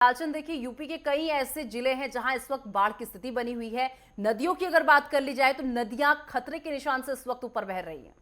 लालचंद, देखिए यूपी के कई ऐसे जिले हैं जहां इस वक्त बाढ़ की स्थिति बनी हुई है। नदियों की अगर बात कर ली जाए तो नदियां खतरे के निशान से इस वक्त ऊपर बह रही हैं।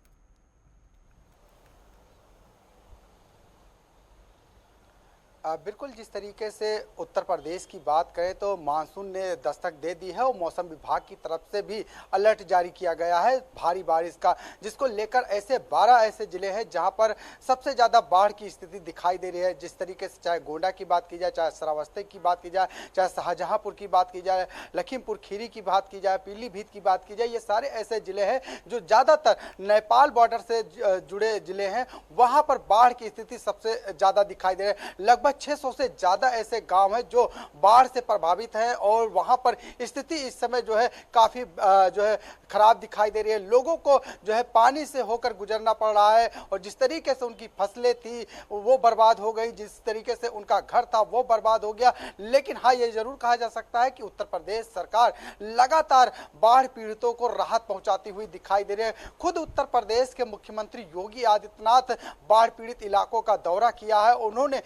बिल्कुल, जिस तरीके से उत्तर प्रदेश की बात करें तो मानसून ने दस्तक दे दी है और मौसम विभाग की तरफ से भी अलर्ट जारी किया गया है भारी बारिश का, जिसको लेकर ऐसे 12 ऐसे जिले हैं जहां पर सबसे ज़्यादा बाढ़ की स्थिति दिखाई दे रही है। जिस तरीके से चाहे गोंडा की बात की जाए, चाहे श्रावस्ती की बात की जाए, चाहे शाहजहांपुर की बात की जाए, लखीमपुर खीरी की बात की जाए, पीलीभीत की बात की जाए, ये सारे ऐसे जिले हैं जो ज़्यादातर नेपाल बॉर्डर से जुड़े जिले हैं। वहाँ पर बाढ़ की स्थिति सबसे ज़्यादा दिखाई दे रही है। लगभग 600 से ज्यादा ऐसे गांव हैं जो बाढ़ से प्रभावित हैं और वहां पर स्थिति इस समय जो है काफी जो है खराब दिखाई दे रही है। लोगों को जो है पानी से होकर गुजरना पड़ रहा है और जिस तरीके से उनकी फसलें थी वो बर्बाद हो गई, जिस तरीके से उनका घर था वो बर्बाद हो गया। लेकिन हाँ, ये जरूर कहा जा सकता है कि उत्तर प्रदेश सरकार लगातार बाढ़ पीड़ितों को राहत पहुंचाती हुई दिखाई दे रही है। खुद उत्तर प्रदेश के मुख्यमंत्री योगी आदित्यनाथ बाढ़ पीड़ित इलाकों का दौरा किया है। उन्होंने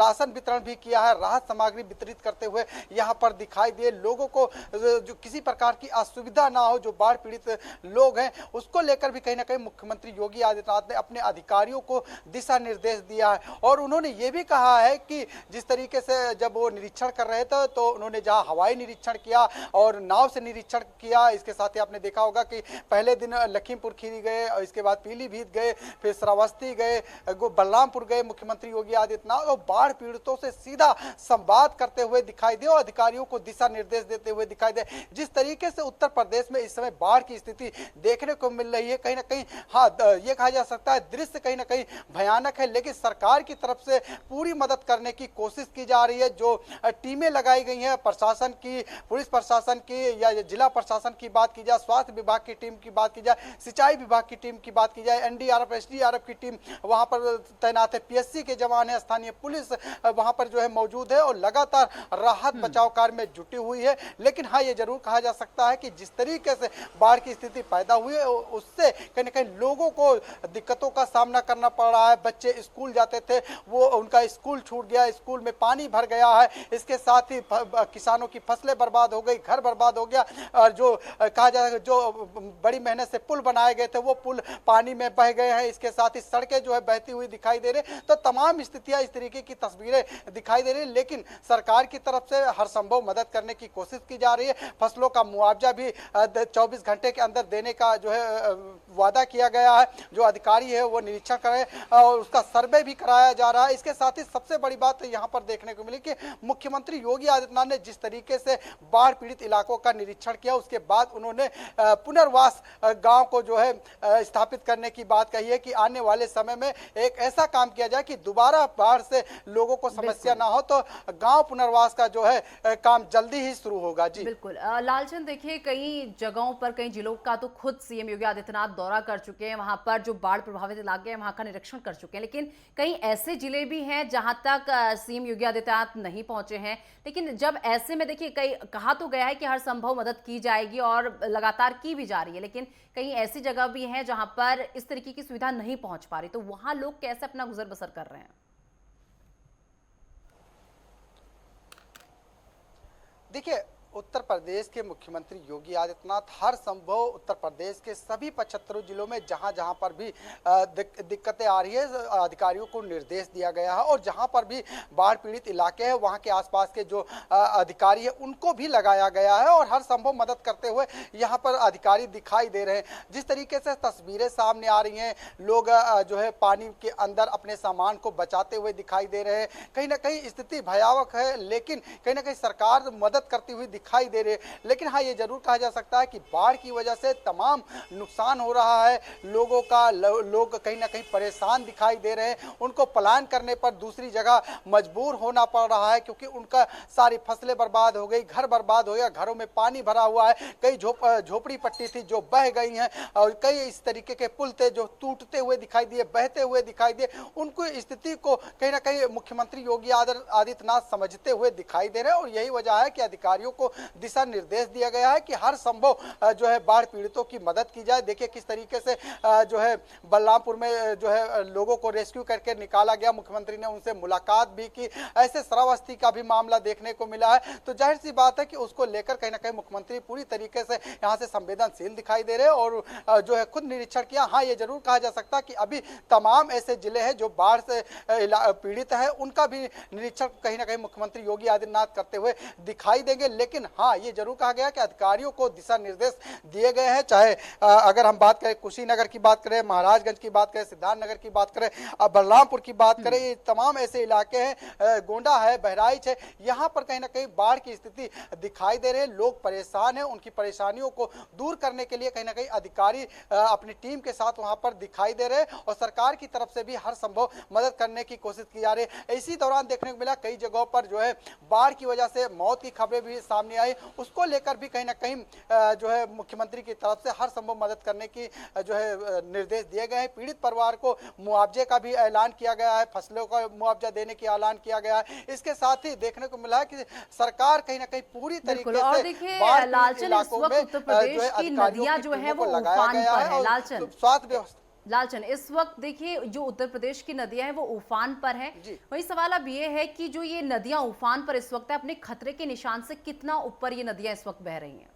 राशन वितरण भी किया है, राहत सामग्री वितरित करते हुए यहाँ पर दिखाई दिए। लोगों को जो किसी प्रकार की असुविधा ना हो, जो बाढ़ पीड़ित लोग हैं, उसको लेकर भी कहीं ना कहीं मुख्यमंत्री योगी आदित्यनाथ ने अपने अधिकारियों को दिशा निर्देश दिया है। और उन्होंने ये भी कहा है कि जिस तरीके से जब वो निरीक्षण कर रहे थे तो उन्होंने जहाँ हवाई निरीक्षण किया और नाव से निरीक्षण किया, इसके साथ ही आपने देखा होगा कि पहले दिन लखीमपुर खीरी गए और इसके बाद पीलीभीत गए, फिर श्रावस्ती गए, बलरामपुर गए मुख्यमंत्री योगी आदित्यनाथ, और बाढ़ पीड़ितों से सीधा संवाद करते हुए दिखाई दे और अधिकारियों को दिशा निर्देश देते हुए दिखाई दे। जिस तरीके से उत्तर प्रदेश में इस समय बाढ़ की स्थिति देखने को मिल रही है, कहीं ना कहीं हाँ ये कहा जा सकता है दृश्य कहीं ना कहीं भयानक है। लेकिन सरकार की तरफ से पूरी मदद करने की कोशिश की जा रही है। जो टीमें लगाई गई हैं प्रशासन की, पुलिस प्रशासन की या जिला प्रशासन की बात की जाए, स्वास्थ्य विभाग की टीम की बात की जाए, सिंचाई विभाग की टीम की बात की जाए, एनडीआरएफ एसडीआरएफ की टीम वहां पर तैनात है, पीएससी के जवान है, स्थानीय पुलिस वहां पर जो है मौजूद है और लगातार राहत बचाव कार्य में जुटी हुई है। लेकिन हाँ, ये जरूर कहा जा सकता है कि जिस तरीके से बाढ़ की स्थिति पैदा हुई है उससे कहीं ना कहीं लोगों को दिक्कतों का सामना करना पड़ रहा है। बच्चे स्कूल जाते थे, वो उनका स्कूल छूट गया, स्कूल में पानी भर गया है। इसके साथ ही किसानों की फसलें बर्बाद हो गई, घर बर्बाद हो गया, और जो कहा जाए जो बड़ी मेहनत से पुल बनाए गए थे वो पुल पानी में बह गए हैं। इसके साथ ही सड़कें जो है बहती हुई दिखाई दे रही। तो तमाम स्थितियां इस तरीके की तस्वीरें दिखाई दे रही है। लेकिन सरकार की तरफ से हर संभव मदद करने की कोशिश की जा रही है। फसलों का मुआवजा भी 24 घंटे के अंदर देने का जो है वादा किया गया है। जो अधिकारी है वो निरीक्षण करें और उसका सर्वे भी कराया जा रहा है। इसके साथ ही सबसे बड़ी बात यहाँ पर देखने को मिली कि मुख्यमंत्री योगी आदित्यनाथ ने जिस तरीके से बाढ़ पीड़ित इलाकों का निरीक्षण किया, उसके बाद उन्होंने पुनर्वास गांव को जो है स्थापित करने की बात कही है कि आने वाले समय में एक ऐसा काम किया जाए कि दोबारा बाढ़ से लोगों को समस्या ना हो, तो गांव पुनर्वास का जो है काम जल्दी ही शुरू होगा। जी बिल्कुल। लालचंद, देखिए कई जगहों पर, कई जिलों का तो खुद सीएम योगी आदित्यनाथ दौरा कर चुके हैं, वहां पर जो बाढ़ प्रभावित इलाके हैं वहां का निरीक्षण कर चुके हैं। लेकिन कई ऐसे जिले भी हैं जहां तक सीएम योगी आदित्यनाथ नहीं पहुंचे हैं। लेकिन जब ऐसे में देखिए कई कहा तो गया है कि हर संभव मदद की जाएगी और लगातार की भी जा रही है, लेकिन कई ऐसी जगह भी हैं जहां पर इस तरीके की सुविधा नहीं पहुंच पा रही, तो वहां लोग कैसे अपना गुजर बसर कर रहे हैं? देखिए, उत्तर प्रदेश के मुख्यमंत्री योगी आदित्यनाथ हर संभव उत्तर प्रदेश के सभी 75 जिलों में जहां जहां पर भी दिक्कतें आ रही है, अधिकारियों को निर्देश दिया गया है और जहां पर भी बाढ़ पीड़ित इलाके हैं वहां के आसपास के जो अधिकारी है उनको भी लगाया गया है और हर संभव मदद करते हुए यहां पर अधिकारी दिखाई दे रहे हैं। जिस तरीके से तस्वीरें सामने आ रही हैं, लोग जो है पानी के अंदर अपने सामान को बचाते हुए दिखाई दे रहे हैं। कहीं ना कहीं स्थिति भयावह है, लेकिन कहीं ना कहीं सरकार मदद करती हुई दिखाई दे रहे। लेकिन हाँ, ये जरूर कहा जा सकता है कि बाढ़ की वजह से तमाम नुकसान हो रहा है लोगों का। लोग कहीं ना कहीं परेशान दिखाई दे रहे हैं। उनको पलायन करने पर दूसरी जगह मजबूर होना पड़ रहा है क्योंकि उनका सारी फसलें बर्बाद हो गई, घर बर्बाद हो गया, घरों में पानी भरा हुआ है, कई झोपड़ी पट्टी थी जो बह गई हैं और कई इस तरीके के पुल थे जो टूटते हुए दिखाई दिए, बहते हुए दिखाई दिए। उनको स्थिति को कहीं ना कहीं मुख्यमंत्री योगी आदित्यनाथ समझते हुए दिखाई दे रहे हैं और यही वजह है कि अधिकारियों को दिशा निर्देश दिया गया है कि हर संभव जो है बाढ़ पीड़ितों की मदद की जाए। देखिए किस तरीके से जो है बलरामपुर में जो है लोगों को रेस्क्यू करके निकाला गया, मुख्यमंत्री ने उनसे मुलाकात भी की। ऐसे श्रावस्ती का भी मामला देखने को मिला है, तो जाहिर सी बात है कि उसको लेकर कहीं ना कहीं मुख्यमंत्री पूरी तरीके से यहाँ से संवेदनशील दिखाई दे रहे हैं और जो है खुद निरीक्षण किया। हाँ, ये जरूर कहा जा सकता है कि अभी तमाम ऐसे जिले हैं जो बाढ़ से पीड़ित है, उनका भी निरीक्षण कहीं ना कहीं मुख्यमंत्री योगी आदित्यनाथ करते हुए दिखाई देंगे। लेकिन हाँ, ये जरूर कहा गया कि अधिकारियों को दिशा निर्देश दिए गए हैं, चाहे अगर हम बात करें कुशीनगर की बात करें, महाराजगंज की बात करें, सिद्धार्थनगर की बात करें, बलरामपुर की बात करें, ये तमाम ऐसे इलाके हैं, गोंडा है, बहराइच है, यहाँ पर कहीं ना कहीं बाढ़ की स्थिति दिखाई दे रही है। लोग परेशान हैं, उनकी परेशानियों को दूर करने के लिए कहीं ना कहीं अधिकारी अपनी टीम के साथ वहां पर दिखाई दे रहे हैं और सरकार की तरफ से भी हर संभव मदद करने की कोशिश की जा रही है। इसी दौरान देखने को मिला कई जगहों पर जो है बाढ़ की वजह से मौत की खबरें भी सामने आई, उसको लेकर भी कहीं ना कहीं जो है मुख्यमंत्री की तरफ से हर संभव मदद करने की जो है निर्देश दिए गए हैं। पीड़ित परिवार को मुआवजे का भी ऐलान किया गया है, फसलों का मुआवजा देने की ऐलान किया गया है। इसके साथ ही देखने को मिला है कि सरकार कहीं ना कहीं पूरी तरीके से देखिए बाढ़ लालचन, इस इलाकों वक्त में उत्तर प्रदेश जो है की अधिकारियों नदियां की जो है टीमों वो को लगाया उफान गया पर है है। और लालचन, स्वास्थ्य व्यवस्था लालचन, इस वक्त देखिए जो उत्तर प्रदेश की नदियां हैं वो उफान पर है। वही सवाल अब ये है कि जो ये नदियां उफान पर इस वक्त है, अपने खतरे के निशान से कितना ऊपर ये नदियां इस वक्त बह रही हैं?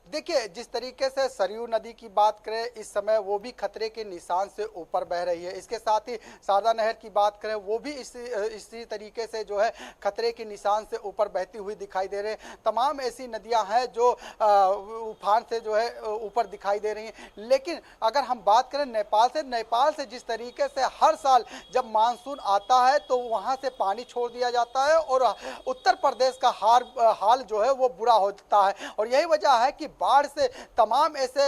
देखिए जिस तरीके से सरयू नदी की बात करें, इस समय वो भी खतरे के निशान से ऊपर बह रही है। इसके साथ ही शारदा नहर की बात करें, वो भी इसी तरीके से जो है खतरे के निशान से ऊपर बहती हुई दिखाई दे रहे हैं। तमाम ऐसी नदियां हैं जो उफान से जो है ऊपर दिखाई दे रही हैं। लेकिन अगर हम बात करें नेपाल से जिस तरीके से हर साल जब मानसून आता है तो वहां से पानी छोड़ दिया जाता है और उत्तर प्रदेश का हाल जो है वो बुरा होता है। और यही वजह है कि बाढ़ से तमाम ऐसे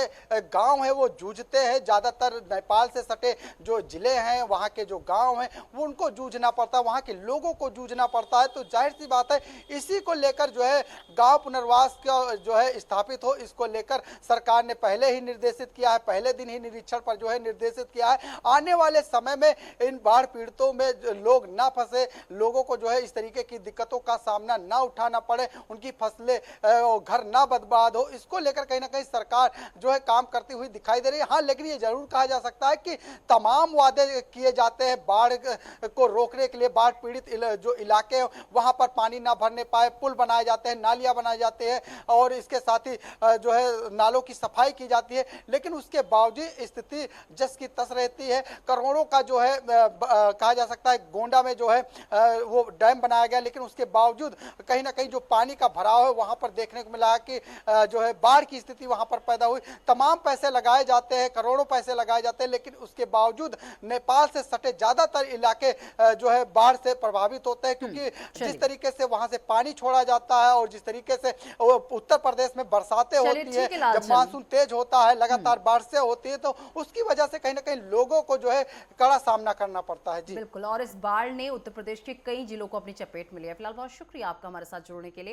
गांव हैं वो जूझते हैं। ज़्यादातर नेपाल से सटे जो जिले हैं, वहाँ के जो गांव हैं, वो उनको जूझना पड़ता है, वहाँ के लोगों को जूझना पड़ता है। तो जाहिर सी बात है इसी को लेकर जो है गांव पुनर्वास का जो है स्थापित हो, इसको लेकर सरकार ने पहले ही निर्देशित किया है, पहले दिन ही निरीक्षण पर जो है निर्देशित किया है। आने वाले समय में इन बाढ़ पीड़ितों में लोग ना फंसे, लोगों को जो है इस तरीके की दिक्कतों का सामना ना उठाना पड़े, उनकी फसलें घर ना बर्बाद हो, इसको लेकर कहीं ना कहीं सरकार जो है काम करती हुई दिखाई दे रही है। हाँ, लेकिन ये जरूर कहा जा सकता है कि तमाम वादे किए जाते हैं बाढ़ को रोकने के लिए। बाढ़ पीड़ित जो इलाके हैं वहां पर पानी ना भरने पाए, पुल बनाए जाते हैं, नालियां बनाए जाते हैं और इसके साथ ही जो है नालों की सफाई की जाती है। लेकिन उसके बावजूद स्थिति जस की तस रहती है। करोड़ों का जो है कहा जा सकता है गोंडा में जो है वो डैम बनाया गया, लेकिन उसके बावजूद कहीं ना कहीं जो पानी का भराव है वहां पर देखने को मिला कि जो है बाढ़ की स्थिति वहां पर पैदा हुई। तमाम पैसे लगाए जाते हैं, करोड़ों पैसे लगाए जाते हैं, लेकिन उसके बावजूद नेपाल से सटे ज्यादातर इलाके जो है बाढ़ से प्रभावित होते हैं, क्योंकि जिस तरीके से वहां से पानी छोड़ा जाता है और जिस तरीके से उत्तर प्रदेश में बरसातें होती है, जब मानसून तेज होता है, लगातार बारिशें होती है, तो उसकी वजह से कहीं ना कहीं लोगों को जो है कड़ा सामना करना पड़ता है। जी बिल्कुल, और इस बाढ़ ने उत्तर प्रदेश के कई जिलों को अपनी चपेट में लिया। फिलहाल बहुत शुक्रिया आपका हमारे साथ जुड़ने के लिए।